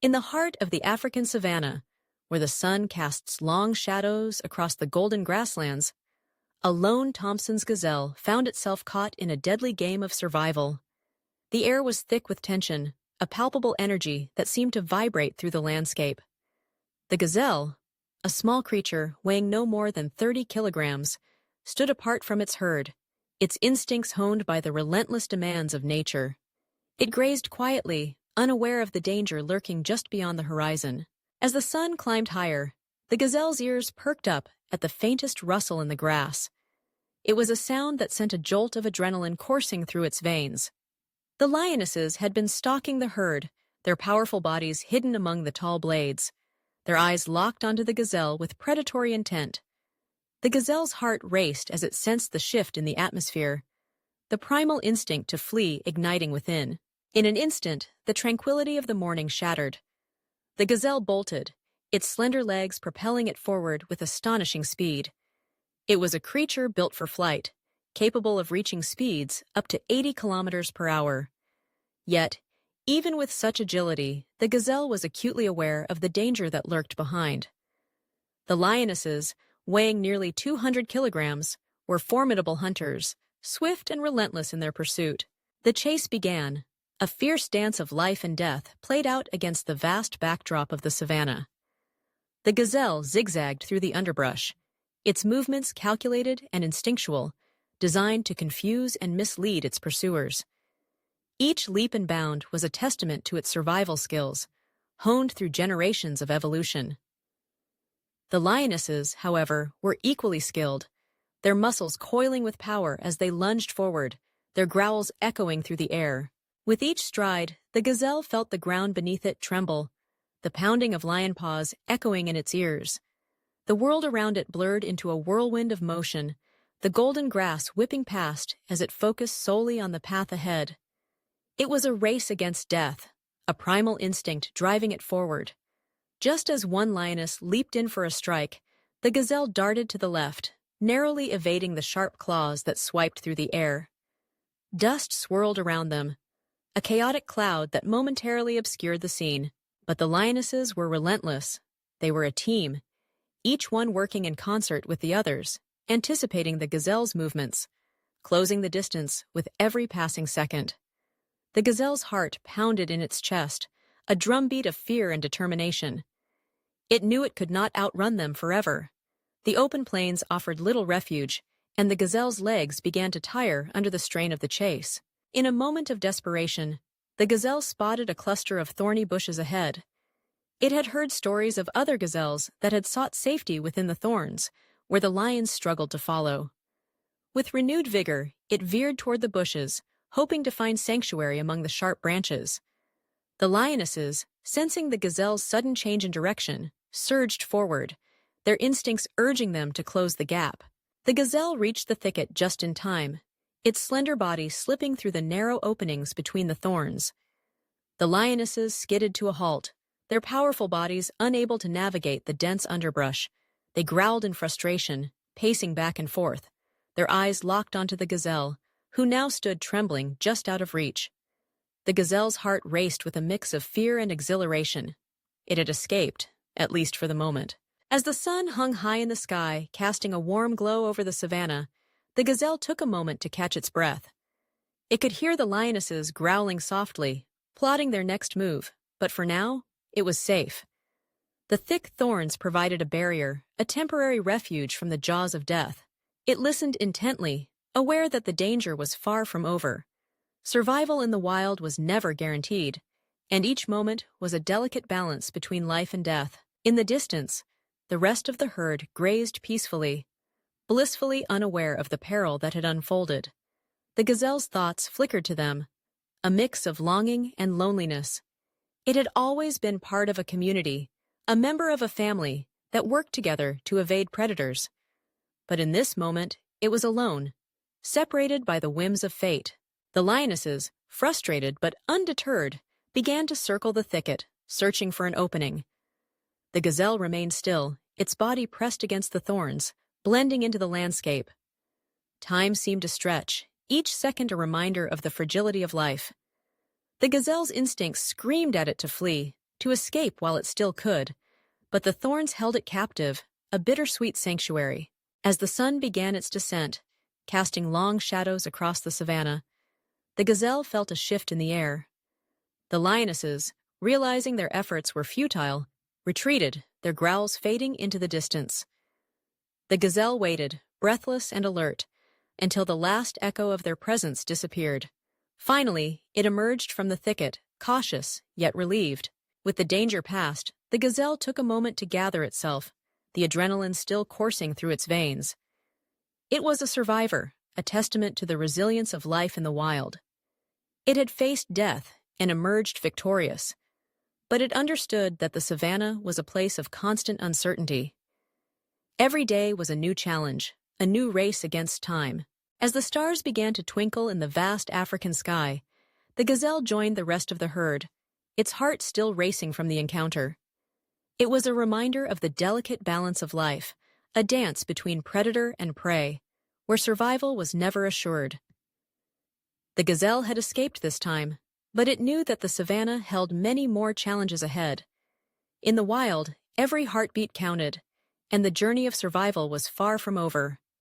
In the heart of the African savanna, where the sun casts long shadows across the golden grasslands, a lone Thompson's gazelle found itself caught in a deadly game of survival. The air was thick with tension, a palpable energy that seemed to vibrate through the landscape. The gazelle, a small creature weighing no more than 30 kilograms, stood apart from its herd, its instincts honed by the relentless demands of nature. It grazed quietly, unaware of the danger lurking just beyond the horizon. As the sun climbed higher, the gazelle's ears perked up at the faintest rustle in the grass. It was a sound that sent a jolt of adrenaline coursing through its veins. The lionesses had been stalking the herd, their powerful bodies hidden among the tall blades, their eyes locked onto the gazelle with predatory intent. The gazelle's heart raced as it sensed the shift in the atmosphere, the primal instinct to flee igniting within. In an instant, the tranquility of the morning shattered. The gazelle bolted, its slender legs propelling it forward with astonishing speed. It was a creature built for flight, capable of reaching speeds up to 80 kilometers per hour. Yet, even with such agility, the gazelle was acutely aware of the danger that lurked behind. The lionesses, weighing nearly 200 kilograms, were formidable hunters, swift and relentless in their pursuit. The chase began, a fierce dance of life and death played out against the vast backdrop of the savanna. The gazelle zigzagged through the underbrush, its movements calculated and instinctual, designed to confuse and mislead its pursuers. Each leap and bound was a testament to its survival skills, honed through generations of evolution. The lionesses, however, were equally skilled, their muscles coiling with power as they lunged forward, their growls echoing through the air. With each stride, the gazelle felt the ground beneath it tremble, the pounding of lion paws echoing in its ears. The world around it blurred into a whirlwind of motion, the golden grass whipping past as it focused solely on the path ahead. It was a race against death, a primal instinct driving it forward. Just as one lioness leaped in for a strike, the gazelle darted to the left, narrowly evading the sharp claws that swiped through the air. Dust swirled around them, a chaotic cloud that momentarily obscured the scene. But the lionesses were relentless. They were a team, each one working in concert with the others, anticipating the gazelle's movements, closing the distance with every passing second. The gazelle's heart pounded in its chest, a drumbeat of fear and determination. It knew it could not outrun them forever. The open plains offered little refuge, and the gazelle's legs began to tire under the strain of the chase. In a moment of desperation, the gazelle spotted a cluster of thorny bushes ahead. It had heard stories of other gazelles that had sought safety within the thorns, where the lions struggled to follow. With renewed vigor, it veered toward the bushes, hoping to find sanctuary among the sharp branches. The lionesses, sensing the gazelle's sudden change in direction, surged forward, their instincts urging them to close the gap. The gazelle reached the thicket just in time, its slender body slipping through the narrow openings between the thorns. The lionesses skidded to a halt, their powerful bodies unable to navigate the dense underbrush. They growled in frustration, pacing back and forth, their eyes locked onto the gazelle, who now stood trembling just out of reach. The gazelle's heart raced with a mix of fear and exhilaration. It had escaped, at least for the moment. As the sun hung high in the sky, casting a warm glow over the savanna, the gazelle took a moment to catch its breath. It could hear the lionesses growling softly, plotting their next move, but for now, it was safe. The thick thorns provided a barrier, a temporary refuge from the jaws of death. It listened intently, aware that the danger was far from over. Survival in the wild was never guaranteed, and each moment was a delicate balance between life and death. In the distance, the rest of the herd grazed peacefully, blissfully unaware of the peril that had unfolded. The gazelle's thoughts flickered to them, a mix of longing and loneliness. It had always been part of a community, a member of a family that worked together to evade predators. But in this moment, it was alone, separated by the whims of fate. The lionesses, frustrated but undeterred, began to circle the thicket, searching for an opening. The gazelle remained still, its body pressed against the thorns, blending into the landscape. Time seemed to stretch, each second a reminder of the fragility of life. The gazelle's instincts screamed at it to flee, to escape while it still could, but the thorns held it captive, a bittersweet sanctuary. As the sun began its descent, casting long shadows across the savanna, the gazelle felt a shift in the air. The lionesses, realizing their efforts were futile, retreated, their growls fading into the distance. The gazelle waited, breathless and alert, until the last echo of their presence disappeared. Finally, it emerged from the thicket, cautious, yet relieved. With the danger past, the gazelle took a moment to gather itself, the adrenaline still coursing through its veins. It was a survivor, a testament to the resilience of life in the wild. It had faced death and emerged victorious, but it understood that the savanna was a place of constant uncertainty. Every day was a new challenge, a new race against time. As the stars began to twinkle in the vast African sky, the gazelle joined the rest of the herd, its heart still racing from the encounter. It was a reminder of the delicate balance of life, a dance between predator and prey, where survival was never assured. The gazelle had escaped this time, but it knew that the savanna held many more challenges ahead. In the wild, every heartbeat counted, and the journey of survival was far from over.